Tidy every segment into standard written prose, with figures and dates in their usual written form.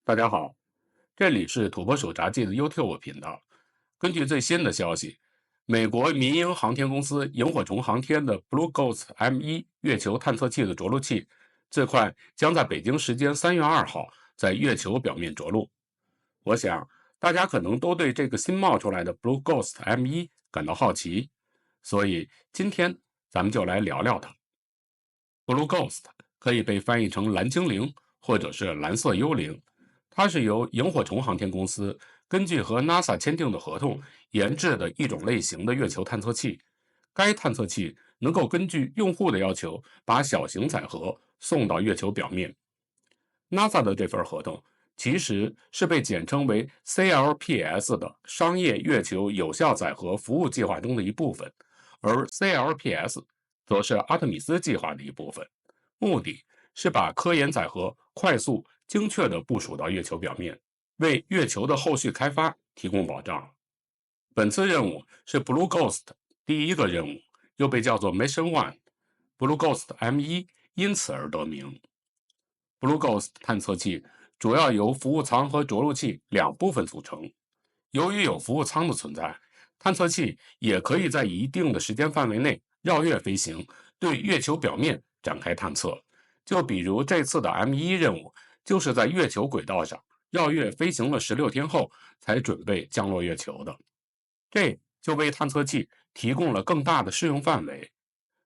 大家好，这里是土拨鼠杂技的 YouTube 频道。根据最新的消息，美国民营航天公司萤火虫航天的 Blue Ghost M1 月球探测器的着陆器，最快将在北京时间3月2号在月球表面着陆。我想，大家可能都对这个新冒出来的 Blue Ghost M1感到好奇，所以今天咱们就来聊聊它。Blue Ghost 可以被翻译成蓝精灵或者是蓝色幽灵。它是由萤火虫航天公司根据和 NASA 签订的合同研制的一种类型的月球探测器。该探测器能够根据用户的要求，把小型载荷送到月球表面。NASA 的这份合同其实是被简称为 CLPS 的商业月球有效载荷服务计划中的一部分，而 CLPS 则是阿特米斯计划的一部分，目的是把科研载荷快速、精确地部署到月球表面，为月球的后续开发提供保障。本次任务是 Blue Ghost 第一个任务，又被叫做 Mission One。Blue Ghost M1 因此而得名。Blue Ghost 探测器主要由服务舱和着陆器两部分组成。由于有服务舱的存在，探测器也可以在一定的时间范围内绕月飞行，对月球表面展开探测。就比如这次的 M1 任务，就是在月球轨道上绕月飞行了16天后，才准备降落月球的。这就为探测器提供了更大的适用范围。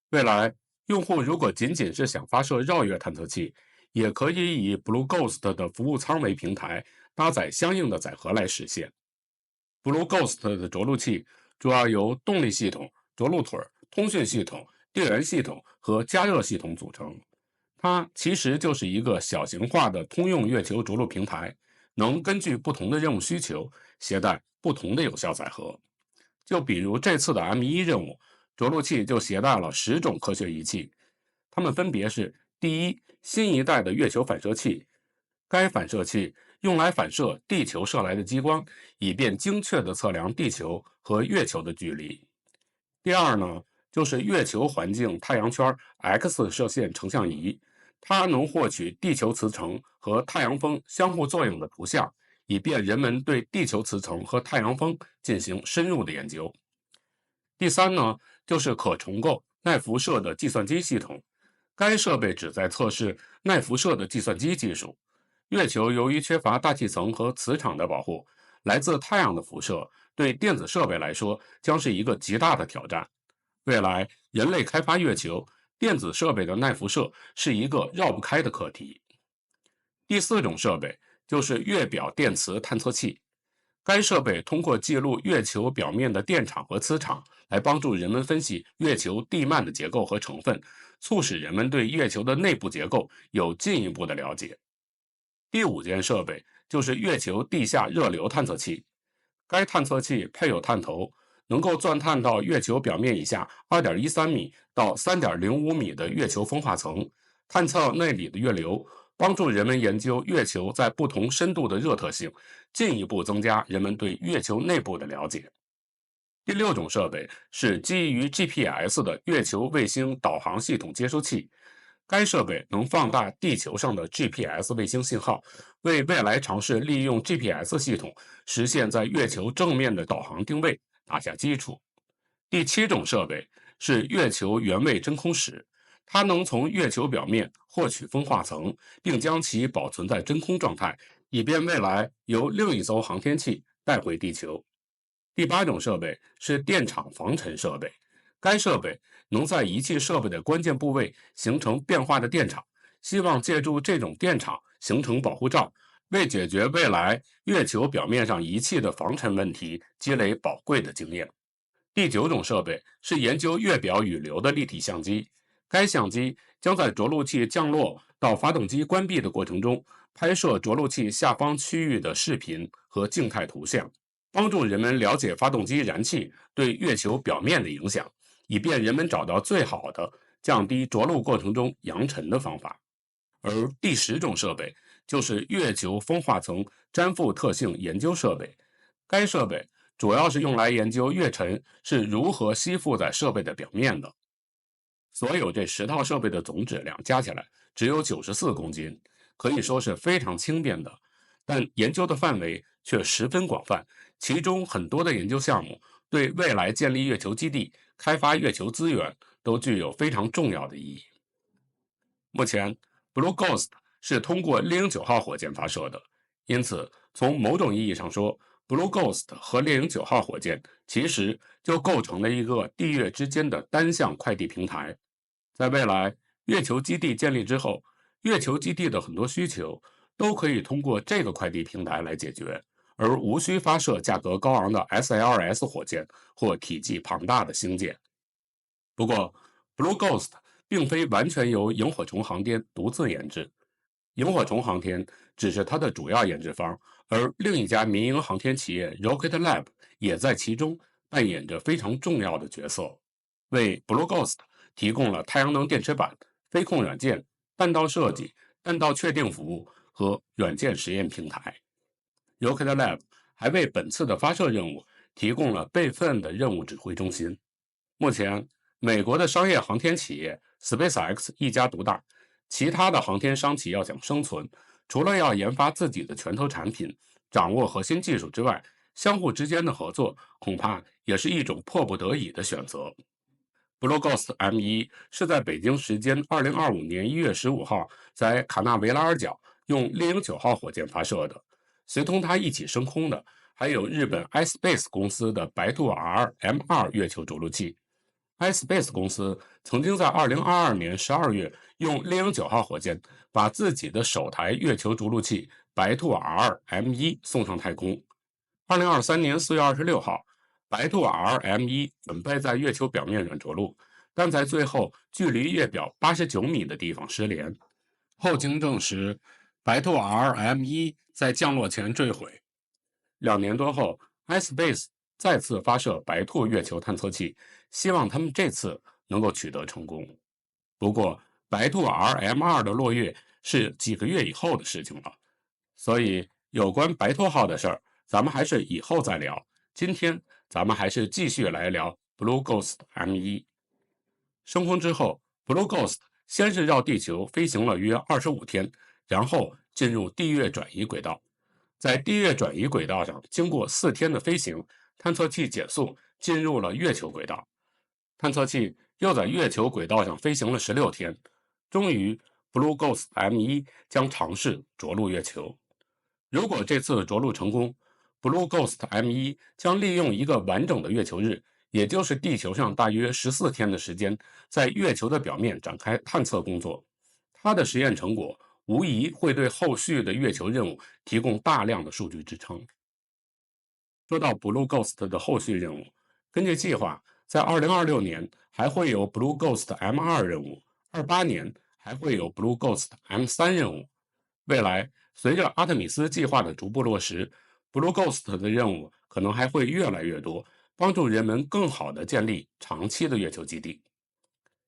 未来，用户如果仅仅是想发射绕月探测器，也可以以 Blue Ghost 的服务舱为平台，搭载相应的载荷来实现。Blue Ghost 的着陆器主要由动力系统、着陆腿、通讯系统、电源系统和加热系统组成。它其实就是一个小型化的通用月球着陆平台，能根据不同的任务需求携带不同的有效载荷。就比如这次的 M1 任务，着陆器就携带了10种科学仪器，它们分别是：第一，新一代的月球反射器，该反射器用来反射地球射来的激光，以便精确地测量地球和月球的距离。第二呢，就是月球环境太阳圈 X 射线成像仪，它能获取地球磁层和太阳风相互作用的图像，以便人们对地球磁层和太阳风进行深入的研究。第三呢，就是可重构耐辐射的计算机系统，该设备旨在测试耐辐射的计算机技术。月球由于缺乏大气层和磁场的保护，来自太阳的辐射对电子设备来说将是一个极大的挑战。未来，人类开发月球，电子设备的耐辐射是一个绕不开的课题。第四种设备就是月表电磁探测器，该设备通过记录月球表面的电场和磁场，来帮助人们分析月球地幔的结构和成分，促使人们对月球的内部结构有进一步的了解。第五件设备就是月球地下热流探测器，该探测器配有探头，能够钻探到月球表面以下2.13米到3.05米的月球风化层，探测内里的月流，帮助人们研究月球在不同深度的热特性，进一步增加人们对月球内部的了解。第六种设备是基于 GPS 的月球卫星导航系统接收器，该设备能放大地球上的 GPS 卫星信号，为未来尝试利用 GPS 系统实现在月球正面的导航定位打下基础。第七种设备是月球原位真空室，它能从月球表面获取风化层，并将其保存在真空状态，以便未来由另一艘航天器带回地球。第八种设备是电场防尘设备，该设备能在仪器设备的关键部位形成变化的电场，希望借助这种电场形成保护罩，为解决未来月球表面上仪器的防尘问题积累宝贵的经验。第九种设备是研究月表雨流的立体相机，该相机将在着陆器降落到发动机关闭的过程中，拍摄着陆器下方区域的视频和静态图像，帮助人们了解发动机燃气对月球表面的影响，以便人们找到最好的降低着陆过程中扬尘的方法。而第10种设备就是月球风化层粘附特性研究设备，该设备主要是用来研究月尘是如何吸附在设备的表面的。所有这10套设备的总质量加起来只有94公斤，可以说是非常轻便的。但研究的范围却十分广泛，其中很多的研究项目对未来建立月球基地、开发月球资源都具有非常重要的意义。目前，Blue Ghost 是通过猎鹰9号火箭发射的，因此从某种意义上说，Blue Ghost 和猎鹰9号火箭其实就构成了一个地月之间的单向快递平台。在未来，月球基地建立之后，月球基地的很多需求都可以通过这个快递平台来解决，而无需发射价格高昂的 SLS 火箭或体积庞大的星舰。不过，Blue Ghost 并非完全由萤火虫航天独自研制，萤火虫航天只是它的主要研制方，而另一家民营航天企业 Rocket Lab 也在其中扮演着非常重要的角色，为 Blue Ghost 提供了太阳能电池板、飞控软件、弹道设计、弹道确定服务和软件实验平台。Rocket Lab 还为本次的发射任务提供了备份的任务指挥中心。目前，美国的商业航天企业 SpaceX 一家独大，其他的航天商企要想生存，除了要研发自己的拳头产品，掌握核心技术之外，相互之间的合作恐怕也是一种迫不得已的选择。Blue Ghost M1是在北京时间2025年1月15号在卡纳维拉尔角用猎鹰9号火箭发射的，随同它一起升空的还有日本 iSpace 公司的白兔 R M2 月球着陆器。iSpace 公司曾经在2022年12月用猎鹰9号火箭把自己的首台月球着陆器白兔 R M1 送上太空。2023年4月26号，白兔 R M1 准备在月球表面软着陆，但在最后距离月表89米的地方失联。后经证实，白兔 R M1 在降落前坠毁。2年多后，iSpace 再次发射白兔月球探测器，希望他们这次能够取得成功。不过，白兔 RM2 的落月是几个月以后的事情了，所以有关白兔号的事儿，咱们还是以后再聊。今天咱们还是继续来聊 Blue Ghost M1。升空之后，Blue Ghost 先是绕地球飞行了约25天，然后进入地月转移轨道。在地月转移轨道上，经过4天的飞行，探测器减速进入了月球轨道。探测器又在月球轨道上飞行了16天，终于 Blue Ghost M1 将尝试着陆月球。如果这次着陆成功， Blue Ghost M1 将利用一个完整的月球日，也就是地球上大约14天的时间，在月球的表面展开探测工作。它的实验成果无疑会对后续的月球任务提供大量的数据支撑。说到 Blue Ghost 的后续任务，根据计划，在2026年还会有 Blue Ghost M2 任务，28年还会有 Blue Ghost M3 任务。未来，随着阿特米斯计划的逐步落实， Blue Ghost 的任务可能还会越来越多，帮助人们更好地建立长期的月球基地。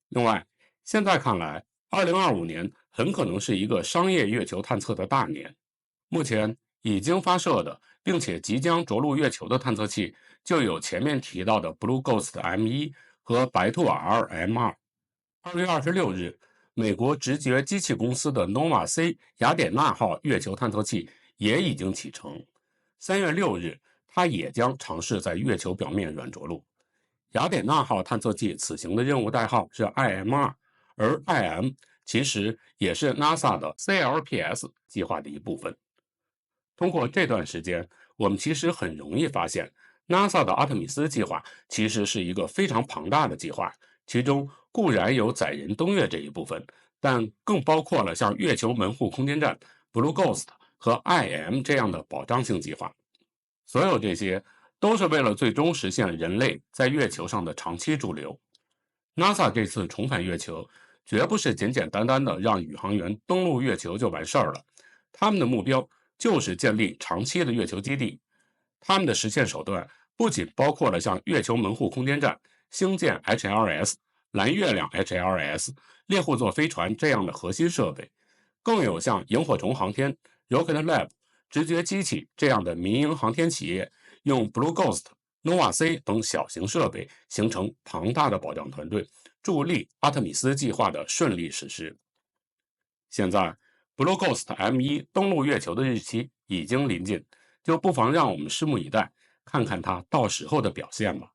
另外，现在看来，2025年很可能是一个商业月球探测的大年。目前已经发射的并且即将着陆月球的探测器就有前面提到的 Blue Ghost M1 和白兔 R M2。2月26日，美国直觉机器公司的 Nova C 雅典娜号月球探测器也已经启程。3月6日，它也将尝试在月球表面软着陆。雅典娜号探测器此行的任务代号是 IM2， 而 IM 其实也是 NASA 的 CLPS 计划的一部分。通过这段时间，我们其实很容易发现 NASA 的阿特米斯计划其实是一个非常庞大的计划，其中固然有载人登月这一部分，但更包括了像月球门户空间站、Blue Ghost 和 IM 这样的保障性计划。所有这些都是为了最终实现人类在月球上的长期驻留。NASA 这次重返月球，绝不是简简单单的让宇航员登陆月球就完事儿了，他们的目标就是建立长期的月球基地。他们的实现手段不仅包括了像月球门户空间站、星舰 HLS、蓝月亮 HLS、猎户座飞船这样的核心设备，更有像萤火虫航天、Rocket Lab、直觉机器这样的民营航天企业，用 Blue Ghost、Nova C 等小型设备形成庞大的保障团队，助力阿特米斯计划的顺利实施。现在 Blue Ghost M1 登陆月球的日期已经临近，就不妨让我们拭目以待，看看它到时候的表现吧。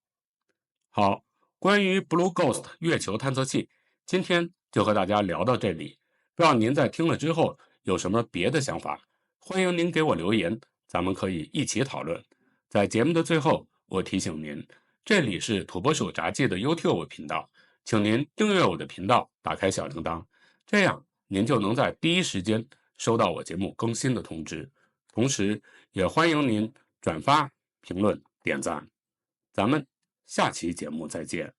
好，关于 Blue Ghost 月球探测器，今天就和大家聊到这里。不知道您在听了之后有什么别的想法，欢迎您给我留言，咱们可以一起讨论。在节目的最后，我提醒您，这里是土拨鼠杂技的 YouTube 频道，请您订阅我的频道，打开小铃铛，这样您就能在第一时间收到我节目更新的通知。同时，也欢迎您转发、评论、点赞。咱们下期节目再见。